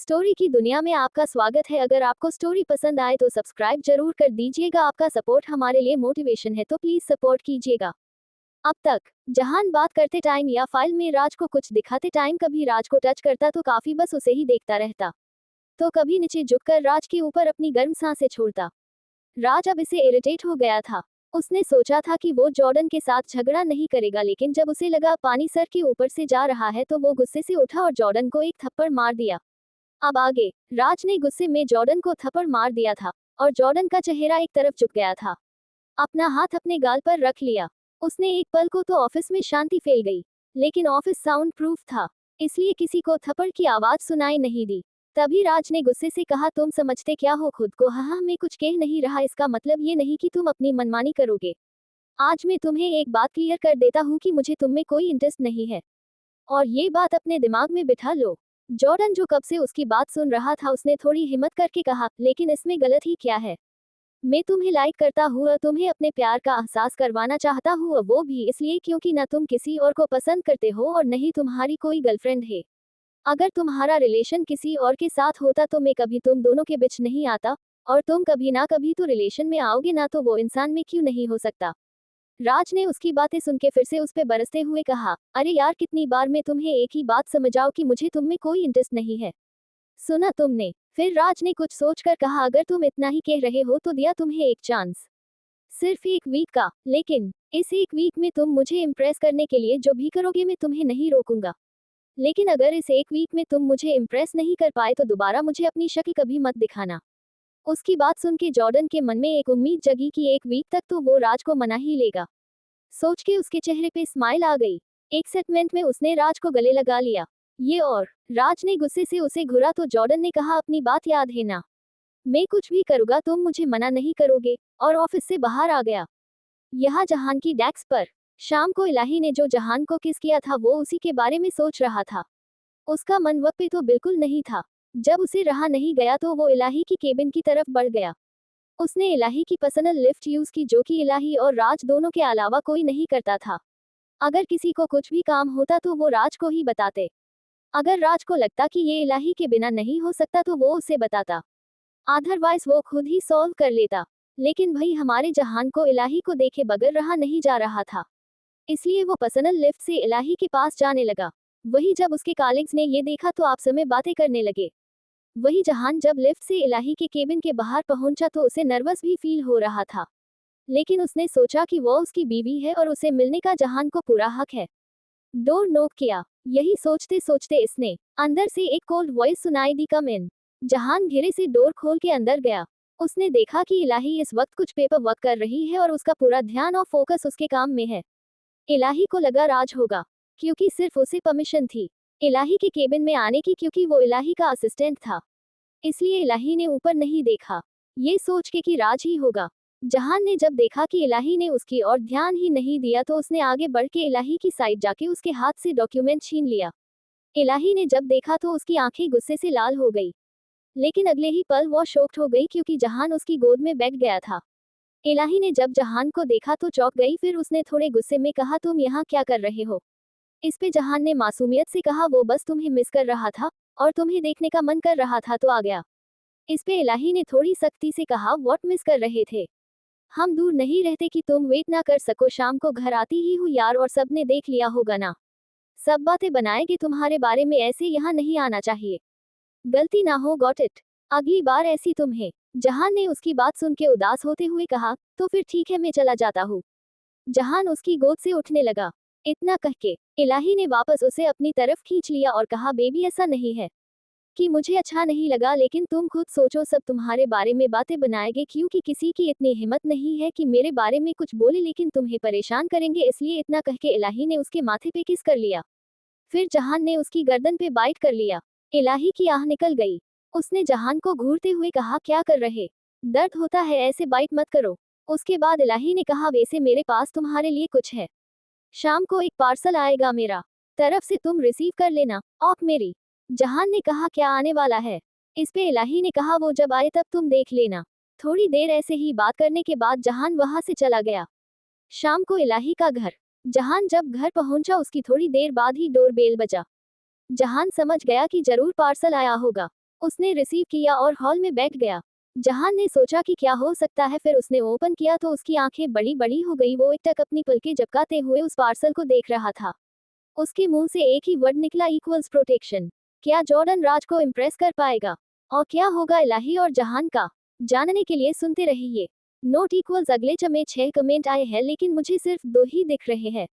Story की दुनिया में आपका स्वागत है। अगर आपको स्टोरी पसंद आए तो सब्सक्राइब जरूर कर दीजिएगा। आपका सपोर्ट हमारे लिए मोटिवेशन है, तो प्लीज सपोर्ट कीजिएगा। अब तक जहान बात करते टाइम या फाइल में राज को कुछ दिखाते टाइम कभी राज को टच करता तो काफी बस उसे ही देखता रहता, तो कभी नीचे झुककर राज के ऊपर अपनी गर्म सांसें छोड़ता। राज अब इसे इरिटेट हो गया था। उसने सोचा था कि वो जॉर्डन के साथ झगड़ा नहीं करेगा, लेकिन जब उसे लगा पानी सर के ऊपर से जा रहा है तो वो गुस्से से उठा और जॉर्डन को एक थप्पड़ मार दिया। अब आगे राज ने गुस्से में जॉर्डन को थप्पड़ मार दिया था और जॉर्डन का चेहरा एक तरफ झुक गया था। अपना हाथ अपने गाल पर रख लिया। उसने एक पल को तो ऑफिस में शांति फैल गई, लेकिन ऑफिस साउंड प्रूफ था, इसलिए किसी को थप्पड़ की आवाज सुनाई नहीं दी। तभी राज ने गुस्से से कहा, तुम समझते क्या हो खुद को? हाँ, मैं कुछ कह नहीं रहा, इसका मतलब ये नहीं कि तुम अपनी मनमानी करोगे। आज मैं तुम्हें एक बात क्लियर कर देता हूँ कि मुझे तुम में कोई इंटरेस्ट नहीं है, और ये बात अपने दिमाग में बिठा लो। जॉर्डन जो कब से उसकी बात सुन रहा था, उसने थोड़ी हिम्मत करके कहा, लेकिन इसमें गलत ही क्या है? मैं तुम्हें लाइक करता हूँ और तुम्हें अपने प्यार का एहसास करवाना चाहता हूँ, वो भी इसलिए क्योंकि न तुम किसी और को पसंद करते हो और न ही तुम्हारी कोई गर्लफ्रेंड है। अगर तुम्हारा रिलेशन किसी और के साथ होता तो मैं कभी तुम दोनों के बीच नहीं आता, और तुम कभी ना कभी तो रिलेशन में आओगे ना, तो वो इंसान में क्यों नहीं हो सकता? राज ने उसकी बातें सुन के फिर से उस पे बरसते हुए कहा, अरे यार, कितनी बार मैं तुम्हें एक ही बात समझाऊं कि मुझे तुम में कोई इंटरेस्ट नहीं है। सुना तुमने? फिर राज ने कुछ सोचकर कहा, अगर तुम इतना ही कह रहे हो तो दिया तुम्हें एक चांस, सिर्फ एक वीक का, लेकिन इस एक वीक में तुम मुझे इम्प्रेस करने के लिए जो भी करोगे मैं तुम्हें नहीं रोकूंगा। लेकिन अगर इस एक वीक में तुम मुझे इम्प्रेस नहीं कर पाए तो दोबारा मुझे अपनी शक्ल कभी मत दिखाना। उसकी बात सुन के जॉर्डन के मन में एक उम्मीद जगी कि एक वीक तक तो वो राज को मना ही लेगा। सोच के उसके चेहरे पे स्माइल आ गई। एक सेगमेंट में उसने राज को गले लगा लिया। ये और राज ने गुस्से से उसे घूरा तो जॉर्डन ने कहा, अपनी बात याद है ना? मैं कुछ भी करूंगा तुम मुझे मना नहीं करोगे, और ऑफिस से बाहर आ गया। यहाँ जहान की डेस्क पर शाम को इलाही ने जो जहान को किस किया था वो उसी के बारे में सोच रहा था। उसका मन वक्त पे तो बिल्कुल नहीं था। जब उसे रहा नहीं गया तो वो इलाही की केबिन की तरफ बढ़ गया। उसने इलाही की पर्सनल लिफ्ट यूज की, जो कि इलाही और राज दोनों के अलावा कोई नहीं करता था। अगर किसी को कुछ भी काम होता तो वो राज को ही बताते। अगर राज को लगता कि ये इलाही के बिना नहीं हो सकता तो वो उसे बताता, अदरवाइज वो खुद ही सॉल्व कर लेता। लेकिन भाई, हमारे जहान को इलाही को देखे बगैर रहा नहीं जा रहा था, इसलिए वो पर्सनल लिफ्ट से इलाही के पास जाने लगा। वही जब उसके कॉलीग्स ने ये देखा तो आपस में बातें करने लगे। वही जहान जब लिफ्ट से इलाही के केबिन के बाहर पहुंचा तो उसे नर्वस भी फील हो रहा था, लेकिन उसने सोचा कि वो उसकी बीवी है और उसे मिलने का जहान को पूरा हक है। डोर नॉक किया। यही सोचते सोचते इसने अंदर से एक कोल्ड वॉइस सुनाई दी, कम इन। जहान धीरे से डोर खोल के अंदर गया। उसने देखा कि इलाही इस वक्त कुछ पेपर वर्क कर रही है और उसका पूरा ध्यान और फोकस उसके काम में है। इलाही को लगा राज होगा, क्योंकि सिर्फ उसे परमिशन थी इलाही के केबिन में आने की, क्योंकि वो इलाही का असिस्टेंट था, इसलिए इलाही ने ऊपर नहीं देखा, ये सोच के कि राज ही होगा। जहान ने जब देखा कि इलाही ने उसकी ओर ध्यान ही नहीं दिया तो उसने आगे बढ़ के इलाही की साइड जाके उसके हाथ से डॉक्यूमेंट छीन लिया। इलाही ने जब देखा तो उसकी आंखें गुस्से से लाल हो गई, लेकिन अगले ही पल वो शॉक्ड हो गई क्योंकि जहान उसकी गोद में बैठ गया था। इलाही ने जब जहान को देखा तो चौंक गई, फिर उसने थोड़े गुस्से में कहा, तुम यहाँ क्या कर रहे हो? इस पे जहान ने मासूमियत से कहा, वो बस तुम्हें मिस कर रहा था और तुम्हें देखने का मन कर रहा था तो आ गया। इस पे इलाही ने थोड़ी सख्ती से कहा, व्हाट मिस कर रहे थे? हम दूर नहीं रहते कि तुम वेट ना कर सको, शाम को घर आती ही हूँ यार, और सबने देख लिया होगा ना, सब बातें बनाएंगे तुम्हारे बारे में, ऐसे यहाँ नहीं आना चाहिए, गलती ना हो, गॉट इट? अगली बार ऐसी तुम्हें। जहान ने उसकी बात सुन के उदास होते हुए कहा, तो फिर ठीक है, मैं चला जाता हूँ। जहान उसकी गोद से उठने लगा। इतना कह के इलाही ने वापस उसे अपनी तरफ खींच लिया और कहा, बेबी, ऐसा नहीं है कि मुझे अच्छा नहीं लगा, लेकिन तुम खुद सोचो, सब तुम्हारे बारे में बातें बनाएंगे, क्योंकि किसी की इतनी हिम्मत नहीं है कि मेरे बारे में कुछ बोले, लेकिन तुम्हें परेशान करेंगे, इसलिए इतना कह के इलाही ने उसके माथे पे किस कर लिया। फिर जहान ने उसकी गर्दन पे बाइट कर लिया। इलाही की आह निकल गई। उसने जहान को घूरते हुए कहा, क्या कर रहे? दर्द होता है, ऐसे बाइट मत करो। उसके बाद इलाही ने कहा, वैसे मेरे पास तुम्हारे लिए कुछ है, शाम को एक पार्सल आएगा मेरा तरफ से, तुम रिसीव कर लेना, ऑफ मेरी। जहान ने कहा, क्या आने वाला है? इस पे इलाही ने कहा, वो जब आए तब तुम देख लेना। थोड़ी देर ऐसे ही बात करने के बाद जहान वहां से चला गया। शाम को इलाही का घर। जहान जब घर पहुंचा उसकी थोड़ी देर बाद ही डोर बेल बजा। जहान समझ गया कि जरूर पार्सल आया होगा। उसने रिसीव किया और हॉल में बैठ गया। जहान ने सोचा कि क्या हो सकता है, फिर उसने ओपन किया तो उसकी आंखें बड़ी बड़ी हो गई। वो एकटक अपनी पलकें झपकाते हुए उस पार्सल को देख रहा था। उसके मुंह से एक ही वर्ड निकला, इक्वल्स प्रोटेक्शन। क्या जॉर्डन राज को इम्प्रेस कर पाएगा? और क्या होगा इलाही और जहान का? जानने के लिए सुनते रहिए। नोट इक्वल्स अगले में 6 कमेंट आए हैं, लेकिन मुझे सिर्फ 2 ही दिख रहे हैं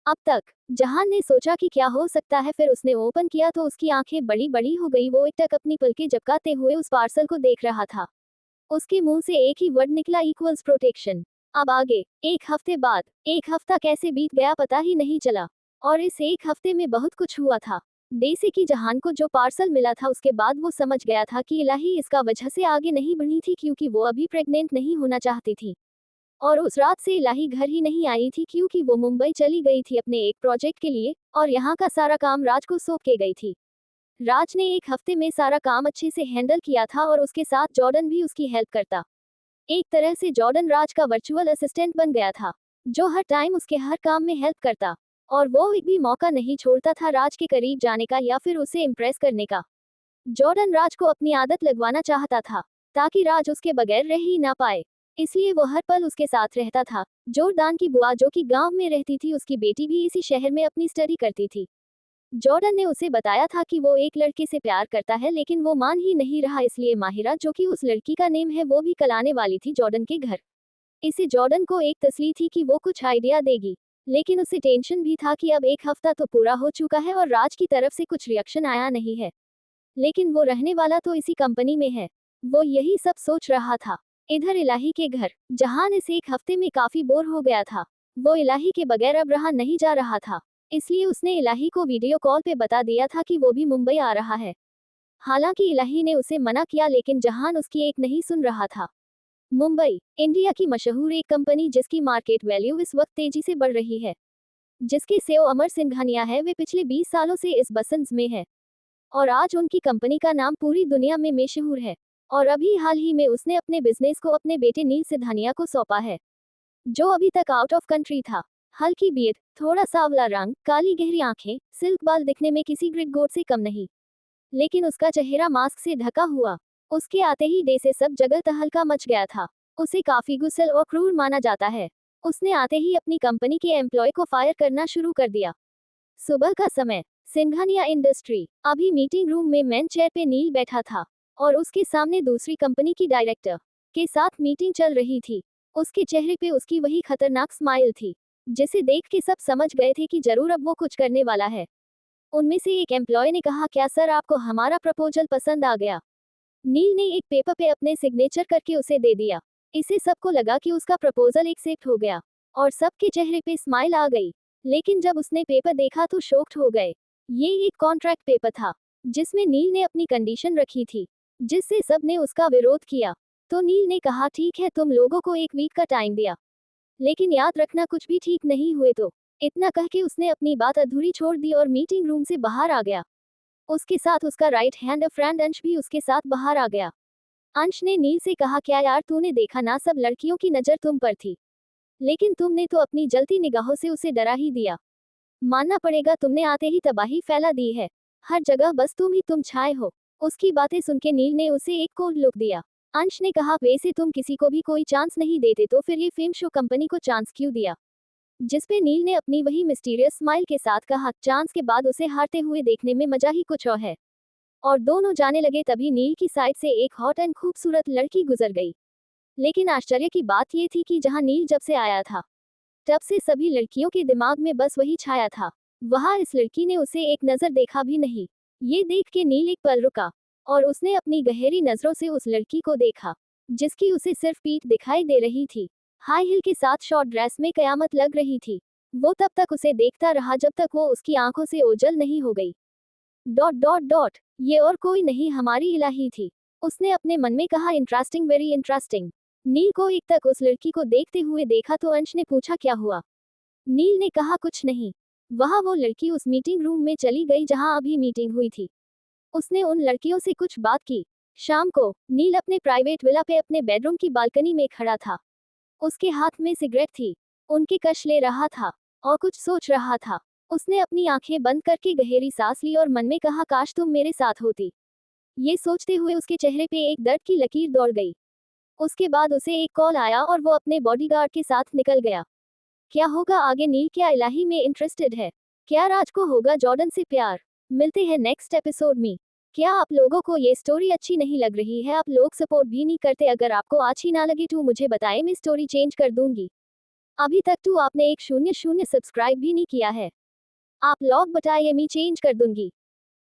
अब तक। जहान ने सोचा कि क्या हो सकता है, फिर उसने ओपन किया तो उसकी आंखें बड़ी बड़ी हो गई। वो एकटक अपनी पलकें झपकाते हुए उस पार्सल को देख रहा था। उसके मुंह से एक ही वर्ड निकला, इक्वल्स प्रोटेक्शन। अब आगे। एक हफ्ते बाद। एक हफ्ता कैसे बीत गया पता ही नहीं चला। और इस एक हफ्ते में बहुत कुछ हुआ था। जैसे कि जहान को जो पार्सल मिला था उसके बाद वो समझ गया था कि इलाही इसका वजह से आगे नहीं बढ़ी थी, क्योंकि वो अभी प्रेग्नेंट नहीं होना चाहती थी। और उस रात से इलाही घर ही नहीं आई थी, क्योंकि वो मुंबई चली गई थी अपने एक प्रोजेक्ट के लिए, और यहाँ का सारा काम राज को सौंप के गई थी। राज ने एक हफ्ते में सारा काम अच्छे से हैंडल किया था और उसके साथ जॉर्डन भी उसकी हेल्प करता। एक तरह से जॉर्डन राज का वर्चुअल असिस्टेंट बन गया था, जो हर टाइम उसके हर काम में हेल्प करता। और वो एक भी मौका नहीं छोड़ता था राज के करीब जाने का या फिर उसे इम्प्रेस करने का। जॉर्डन राज को अपनी आदत लगवाना चाहता था, ताकि राज उसके बगैर रह ही ना पाए। इसलिए वो हर पल उसके साथ रहता था। जोरदान की बुआ, जो कि गांव में रहती थी, उसकी बेटी भी इसी शहर में अपनी स्टडी करती थी। जॉर्डन ने उसे बताया था कि वो एक लड़के से प्यार करता है, लेकिन वो मान ही नहीं रहा। इसलिए माहिरा, जो कि उस लड़की का नेम है, वो भी कल आने वाली थी जॉर्डन के घर। इसे जॉर्डन को एक तसली थी कि वो कुछ आइडिया देगी, लेकिन उसे टेंशन भी था कि अब एक हफ्ता तो पूरा हो चुका है और राज की तरफ से कुछ रिएक्शन आया नहीं है। लेकिन वो रहने वाला तो इसी कंपनी में है। वो यही सब सोच रहा था। इधर इलाही के घर। जहान इस एक हफ्ते में काफी बोर हो गया था। वो इलाही के बगैर अब रहा नहीं जा रहा था। इसलिए उसने इलाही को वीडियो कॉल पे बता दिया था कि वो भी मुंबई आ रहा है। हालांकि इलाही ने उसे मना किया, लेकिन जहान उसकी एक नहीं सुन रहा था। मुंबई, इंडिया की मशहूर एक कंपनी, जिसकी मार्केट वैल्यू इस वक्त तेजी से बढ़ रही है, जिसके सीईओ अमर सिंघानिया है, वे पिछले 20 सालों से इस बसंस में है। और आज उनकी कंपनी का नाम पूरी दुनिया में मशहूर है। और अभी हाल ही में उसने अपने बिजनेस को अपने बेटे नील सिंघानिया को सौंपा है, जो अभी तक आउट ऑफ कंट्री था। हल्की बीयर्ड, थोड़ा सांवला रंग, काली गहरी आंखें, सिल्क बाल, दिखने में किसी ग्रिड गोट से कम नहीं। लेकिन उसका चेहरा मास्क से ढका हुआ। उसके आते ही डे से सब जगह तहलका मच गया था। उसे काफी गुस्सेल और क्रूर माना जाता है। उसने आते ही अपनी कंपनी के एम्प्लॉय को फायर करना शुरू कर दिया। सुबह का समय। सिंघानिया इंडस्ट्री। अभी मीटिंग रूम में मेन चेयर पे नील बैठा था, और उसके सामने दूसरी कंपनी की डायरेक्टर के साथ मीटिंग चल रही थी। उसके चेहरे पे उसकी वही खतरनाक स्माइल थी, जिसे देख के सब समझ गए थे कि जरूर अब वो कुछ करने वाला है। उनमें से एक एम्प्लॉय ने कहा, क्या सर, आपको हमारा प्रपोजल पसंद आ गया? नील ने एक पेपर पे अपने सिग्नेचर करके उसे दे दिया। इसे सबको लगा कि उसका प्रपोजल एक्सेप्ट हो गया, और सबके चेहरे पे स्माइल आ गई। लेकिन जब उसने पेपर देखा तो शॉक्ड हो गए। ये एक कॉन्ट्रैक्ट पेपर था, जिसमें नील ने अपनी कंडीशन रखी थी, जिससे सब ने उसका विरोध किया। तो नील ने कहा, ठीक है, तुम लोगों को 1 वीक का टाइम दिया, लेकिन याद रखना कुछ भी ठीक नहीं हुए तो। इतना कह के उसने अपनी बात अधूरी छोड़ दी और मीटिंग रूम से बाहर आ गया। उसके साथ उसका राइट हैंड फ्रेंड अंश भी उसके साथ बाहर आ गया। अंश ने नील से कहा, क्या यार, तूने देखा ना, सब लड़कियों की नजर तुम पर थी, लेकिन तुमने तो अपनी जलती निगाहों से उसे डरा ही दिया। मानना पड़ेगा, तुमने आते ही तबाही फैला दी है। हर जगह बस तुम ही तुम छाए हो। उसकी बातें सुन के नील ने उसे एक कोल्ड लुक दिया। अंश ने कहा, वैसे तुम किसी को भी कोई चांस नहीं देते, तो फिर ये फिल्म शो कंपनी को चांस क्यों दिया? जिसपे नील ने अपनी वही मिस्टीरियस स्माइल के साथ कहा, चांस के बाद उसे हारते हुए देखने में मजा ही कुछ और है। और दोनों जाने लगे, तभी नील की साइड से एक हॉट एंड खूबसूरत लड़की गुजर गई। लेकिन आश्चर्य की बात ये थी कि जहां नील जब से आया था, तब से सभी लड़कियों के दिमाग में बस वही छाया था। वहां इस लड़की ने उसे एक नजर देखा भी नहीं। ये देख के नील एक पल रुका, और उसने अपनी गहरी नजरों से उस लड़की को देखा, जिसकी उसे सिर्फ पीठ दिखाई दे रही थी। हाई हिल के साथ शॉर्ट ड्रेस में कयामत लग रही थी। वो तब तक उसे देखता रहा जब तक वो उसकी आंखों से ओझल नहीं हो गई। डॉट डॉट डॉट, ये और कोई नहीं, हमारी इलाही थी। उसने अपने मन में कहा, इंटरेस्टिंग, वेरी इंटरेस्टिंग। नील को एक तक उस लड़की को देखते हुए देखा तो अंश ने पूछा, क्या हुआ? नील ने कहा, कुछ नहीं। वहां वो लड़की उस मीटिंग रूम में चली गई जहां अभी मीटिंग हुई थी। उसने उन लड़कियों से कुछ बात की। शाम को नील अपने प्राइवेट विला पे अपने बेडरूम की बालकनी में खड़ा था। उसके हाथ में सिगरेट थी। उनकी कश ले रहा था और कुछ सोच रहा था। उसने अपनी आंखें बंद करके गहरी सांस ली और मन में कहा, काश तुम मेरे साथ होती। ये सोचते हुए उसके चेहरे पे एक दर्द की लकीर दौड़ गई। उसके बाद उसे एक कॉल आया और वो अपने बॉडीगार्ड के साथ निकल गया। क्या होगा आगे? नील क्या इलाही में इंटरेस्टेड है? क्या राज को होगा जॉर्डन से प्यार? मिलते हैं नेक्स्ट एपिसोड में। क्या आप लोगों को ये स्टोरी अच्छी नहीं लग रही है? आप लोग सपोर्ट भी नहीं करते। अगर आपको अच्छी ना लगे तो मुझे बताएं, मैं स्टोरी चेंज कर दूंगी। अभी तक तो आपने 100 सब्सक्राइब भी नहीं किया है। आप लोग बताइए, मैं चेंज कर दूंगी।